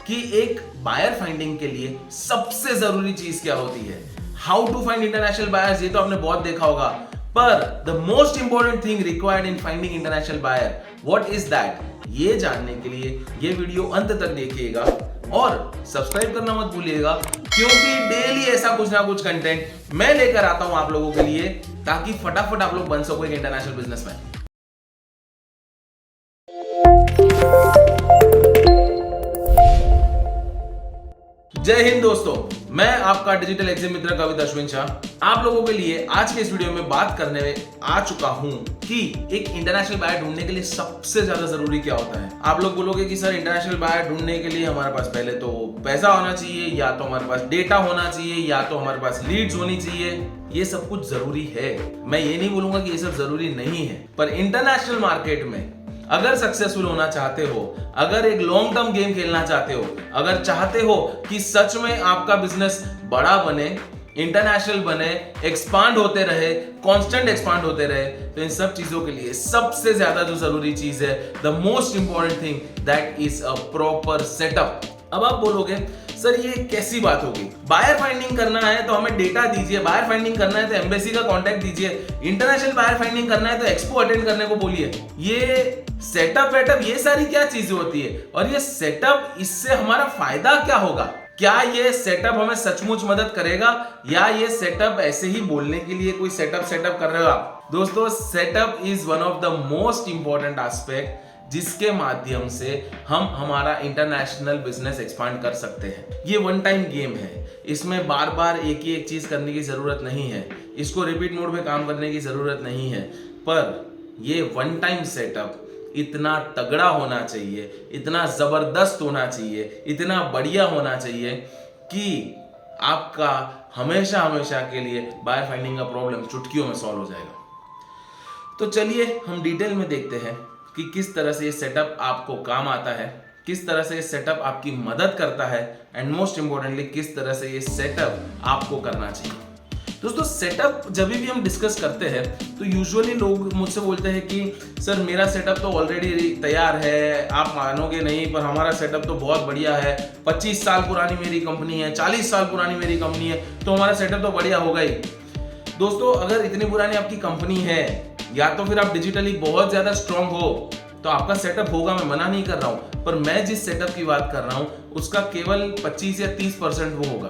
कि एक buyer finding के लिए सबसे जरूरी चीज क्या होती है। How to find international buyers ये तो आपने बहुत देखा होगा, पर the most important thing required in finding international buyer, what is that, ये जानने के लिए ये वीडियो अंत तक देखिएगा और सब्सक्राइब करना मत भूलिएगा, क्योंकि डेली ऐसा कुछ ना कुछ कंटेंट मैं लेकर आता हूं आप लोगों के लिए, ताकि फटाफट आप लोग बन सको एक इंटरनेशनल बिजनेसमैन। जय हिंद दोस्तों, मैं आपका डिजिटल एग्जिट मित्र कवित अश्विन शाह आप लोगों के लिए आज के इस वीडियो में बात करने में आ चुका हूं कि एक इंटरनेशनल बायर ढूंढने के लिए सबसे ज्यादा जरूरी क्या होता है। आप लोग बोलोगे कि सर इंटरनेशनल बायर ढूंढने के लिए हमारे पास पहले तो पैसा होना चाहिए, या तो हमारे पास डेटा होना चाहिए, या तो हमारे पास लीड्स होनी चाहिए। ये सब कुछ जरूरी है, मैं ये नहीं बोलूंगा कि ये सब जरूरी नहीं है, पर इंटरनेशनल मार्केट में अगर सक्सेसफुल होना चाहते हो, अगर एक लॉन्ग टर्म गेम खेलना चाहते हो, अगर चाहते हो कि सच में आपका बिजनेस बड़ा बने, इंटरनेशनल बने, एक्सपांड होते रहे, कांस्टेंट एक्सपांड होते रहे, तो इन सब चीजों के लिए सबसे ज्यादा जो जरूरी चीज है, the most important thing, that is a proper setup. अब आप बोलोगे सर ये कैसी बात होगी, बायर फाइंडिंग करना है तो हमें डेटा दीजिए, बायर फाइंडिंग करना है तो एम्बेसी का कांटेक्ट दीजिए, इंटरनेशनल बायर फाइंडिंग करना है तो एक्सपो अटेंड करने को बोलिए। ये सेटअप वेटअप ये सारी क्या चीजें होती है, और ये सेटअप, इससे हमारा फायदा क्या होगा? क्या ये सेटअप हमें सचमुच मदद करेगा, या ये सेटअप ऐसे ही बोलने के लिए कोई सेटअप कर रहे हो आप? दोस्तों, setup is one of the most important aspect जिसके माध्यम से हम हमारा इंटरनेशनल बिजनेस एक्सपांड कर सकते हैं। ये वन टाइम गेम है, इसमें बार बार एक ही एक चीज करने की जरूरत नहीं है, इसको रिपीट मोड में काम करने की जरूरत नहीं है, पर ये वन टाइम सेटअप इतना तगड़ा होना चाहिए, इतना जबरदस्त होना चाहिए, इतना बढ़िया होना चाहिए कि आपका हमेशा हमेशा के लिए बायर फाइंडिंग का प्रॉब्लम चुटकियों में सॉल्व हो जाएगा। तो चलिए हम डिटेल में देखते हैं कि किस तरह से ये सेटअप आपको काम आता है, किस तरह से ये सेटअप आपकी मदद करता है, एंड मोस्ट इंपॉर्टेंटली किस तरह से ये सेटअप आपको करना चाहिए। दोस्तों, सेटअप जब भी हम डिस्कस करते हैं तो यूजुअली लोग मुझसे बोलते हैं कि सर मेरा सेटअप तो ऑलरेडी तैयार है, आप मानोगे नहीं पर हमारा सेटअप तो बहुत बढ़िया है, 25 साल पुरानी मेरी कंपनी है, 40 साल पुरानी मेरी कंपनी है, तो हमारा सेटअप तो बढ़िया होगा ही। दोस्तों, अगर इतनी पुरानी आपकी कंपनी है, या तो फिर आप डिजिटली बहुत ज्यादा स्ट्रांग हो, तो आपका सेटअप होगा, मैं मना नहीं कर रहा हूं, पर मैं जिस सेटअप की बात कर रहा हूं उसका केवल 25 या 30% वो होगा।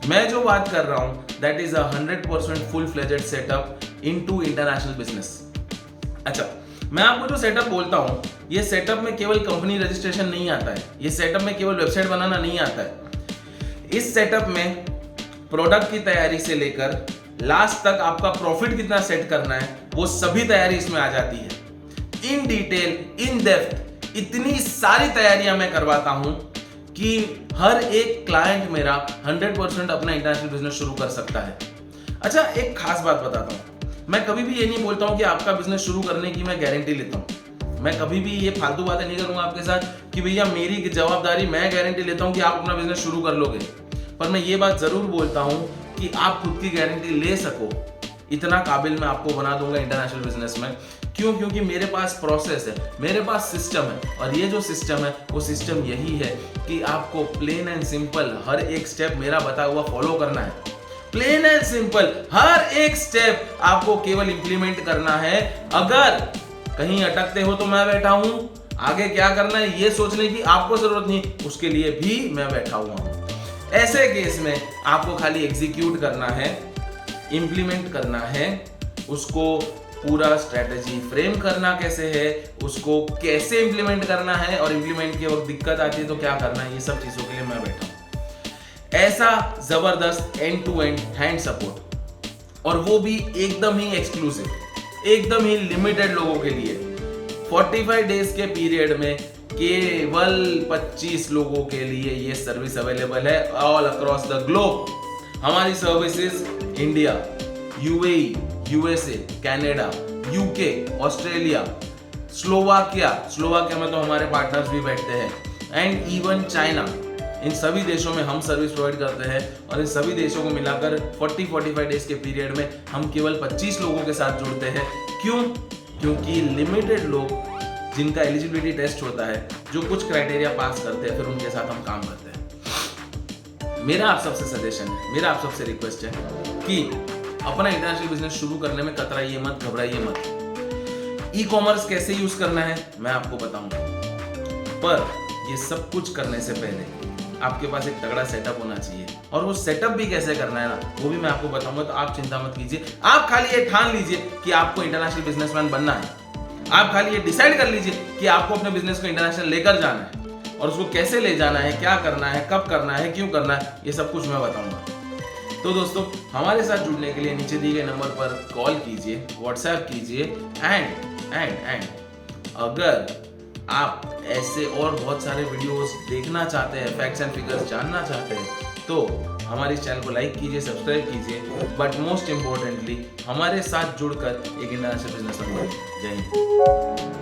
मैं जो बात कर रहा हूं that is 100% full fledged setup into international business. अच्छा, मैं आपको जो सेटअप बोलता हूं, ये सेटअप में केवल कंपनी रजिस्ट्रेशन नहीं आता है, ये सेटअप में केवल वेबसाइट बनाना नहीं आता है। इस सेटअप में प्रोडक्ट की तैयारी से लेकर लास्ट तक आपका प्रॉफिट कितना सेट करना है, वो सभी तैयारी इसमें आ जाती है। इन डिटेल, इन डेप्थ, इतनी सारी तैयारियां मैं करवाता हूं कि हर एक क्लाइंट मेरा 100% अपना इंटरनेशनल बिजनेस शुरू कर सकता है। अच्छा, एक खास बात बताता हूं, मैं कभी भी ये नहीं बोलता हूं कि आपका बिजनेस शुरू करने की मैं गारंटी लेता हूं। मैं कभी भी ये फालतू बातें नहीं करूंगा आपके साथ कि भैया मेरी जवाबदारी, मैं गारंटी लेता हूं कि आप अपना बिजनेस शुरू कर लोगे, पर मैं ये बात जरूर बोलता हूं कि आप खुद की गारंटी ले सको, इतना काबिल मैं आपको बना दूंगा इंटरनेशनल बिजनेस में। क्यों? क्योंकि मेरे पास प्रोसेस है, मेरे पास सिस्टम है, और ये जो सिस्टम है वो सिस्टम यही है कि आपको प्लेन एंड सिंपल हर एक स्टेप मेरा बताया हुआ फॉलो करना है। प्लेन एंड सिंपल हर एक स्टेप आपको केवल इंप्लीमेंट करना है। अगर कहीं अटकते हो तो मैं बैठा हूं, आगे क्या करना है ये सोचने की आपको जरूरत नहीं, उसके लिए भी मैं बैठा हुआ हूं। ऐसे केस में आपको खाली एग्जीक्यूट करना है, इंप्लीमेंट करना है, उसको पूरा स्ट्रेटेजी फ्रेम करना कैसे है, उसको कैसे इंप्लीमेंट करना है, और इंप्लीमेंट के वक्त दिक्कत आती है तो क्या करना है, ये सब चीजों के लिए मैं बैठा हूं। ऐसा जबरदस्त end to end hand support, और वो भी एकदम ही एक्सक्लूसिव, एकदम ही लिमिटेड लोगों के लिए। 45 डेज के पीरियड में केवल 25 लोगों के लिए ये सर्विस अवेलेबल है ऑल अक्रॉस द ग्लोब। हमारी services India, UAE, USA, Canada, UK, Australia, Slovakia में तो हमारे पार्टनर्स भी बैठते हैं, एंड इवन चाइना, इन सभी देशों में हम सर्विस प्रोवाइड करते हैं। और इन सभी देशों को मिलाकर 40-45 डेज के पीरियड में हम केवल 25 लोगों के साथ जुड़ते हैं। क्यों? क्योंकि लिमिटेड लोग जिनका एलिजिबिलिटी टेस्ट होता है, जो कुछ क्राइटेरिया पास करते हैं फिर उनके साथ हम काम करते हैं। मेरा आप सबसे सजेशन है, मेरा आप सबसे रिक्वेस्ट है कि अपना इंटरनेशनल बिजनेस शुरू करने में कतराइए मत, घबराइए मत। ई कॉमर्स कैसे यूज करना है मैं आपको बताऊंगा, पर ये सब कुछ करने से पहले आपके पास एक तगड़ा सेटअप होना चाहिए, और वो सेटअप भी कैसे करना है ना वो भी मैं आपको बताऊंगा। तो आप चिंता मत कीजिए, आप खाली ये ठान लीजिए कि आपको इंटरनेशनल बिजनेसमैन बनना है। आप खाली ये डिसाइड कर लीजिए कि आपको अपने बिजनेस को इंटरनेशनल लेकर जाना है, और उसको कैसे ले जाना है, क्या करना है, कब करना है, क्यों करना है, ये सब कुछ मैं बताऊंगा। तो दोस्तों हमारे साथ जुड़ने के लिए नीचे दिए गए नंबर पर कॉल कीजिए, व्हाट्सएप कीजिए, एंड अगर आप ऐसे और बहुत सारे वीडियोस देखना चाहते हैं, फैक्ट्स एंड फिगर्स जानना चाहते हैं, तो हमारे इस चैनल को लाइक कीजिए, सब्सक्राइब कीजिए, बट मोस्ट इंपॉर्टेंटली हमारे साथ जुड़कर एक इंटरनेशनल बिजनेसमैन बनिए। जय हिंद।